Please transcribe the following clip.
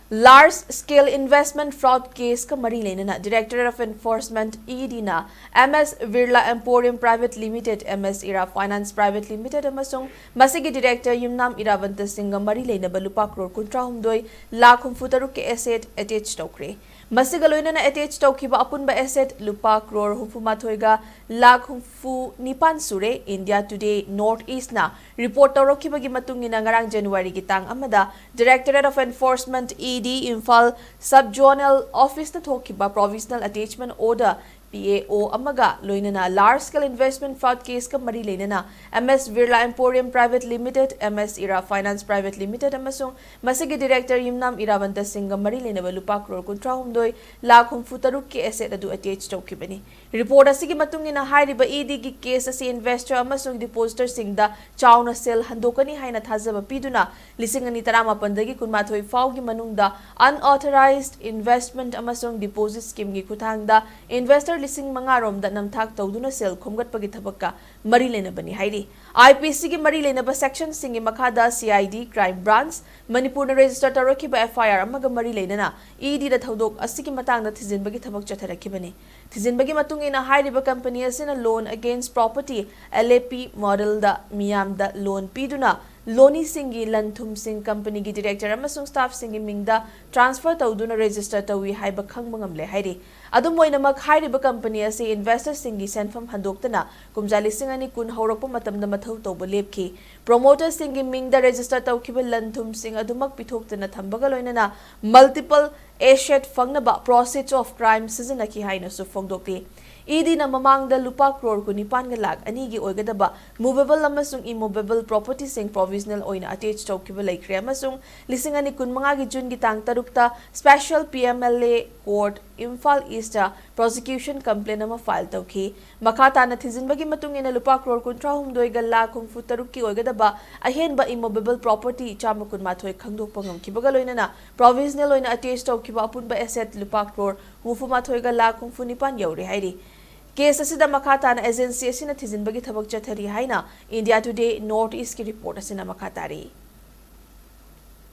Large scale investment fraud case ka mari lenana Directorate of Enforcement ED na MS Birla Emporium Private Limited MS Ira Finance Private Limited amasung masigi director Yumnam Iravanta Singha mari lenaba lupa crore kuntra humdoi lakh humfutaruk ke asset attached Toukhre masiga loinana attached taukiba apunba asset lupa crore humfumathoiga lakh humfu nipan sure India Today North East na report tawrokibagi matungina ngarang January gitang amada Directorate of Enforcement ED Imphal Sub-Zonal Office na thokiba Provisional Attachment Order PAO amaga loinana large scale investment fraud case ka mari lenana MS Birla Emporium Private Limited MS Ira Finance Private Limited amasung masigi director Yumnam Iravanta Singha mari lenaba lupa crore kuntra humdoi lakh humfutaruk ki asset adu attach tawkibani report asigi matungina hairiba ED gi case asi investor amasung depositor singda chauna sell handokani haina thajaba piduna lising ani tarama pandagi kunmathoi faugi manungda unauthorized investment amasung deposit scheme gi kuthangda investor lising mangarom da namthak tawduna sel khomgat pagi thabakka mari lena bani hairi IPC gi mari lena ba section singi makhada CID crime branch Manipur na register taraki ba FIR amaga mari lena na ED da thodok asigi matang na thizin bagi thabak chatharaki bani thizin bagi matungina hairi ba company asina loan against property LAP model da miyam da loan piduna Loni Singi Lanthum Singh Company gi director amasung staff singi mingda transfer tawduna register tawi haiba khangmangam le hairi adum moinamak hairiba company ase investor singi senfam handoktana kumjali singani kun haurakpa matamda mathau tawba lepki promoter singi mingda register tawkiba Lanthum Singh adumak pithoktana thambaga loinana multiple asset fangnaba proceeds of crime sizinaki haina su phongdokti ED na mamang da lupa crore ku nipan nga lag ani gi oigadaba movable amasung immovable property sing provisional oina attached tawkiba laikre amasung lisingani kun manga gi jun gi tang tarukta special PMLA court Imphal East prosecution complaint ama file tawki makata na thizinbagi matungina lupa crore kuntra humdoi ga lakh humfutaruk ki oigadaba ahenba immovable property chamakun mathoi khangdokpa ngamkibaga loinana provisional oina attached tawkiba apunba asset lupa crore hufumathoi ga lakh humfunipan yauri hairi Case asida makata na agency asina thizinbagi thabak chathari haina India Today North East ki report asina makatari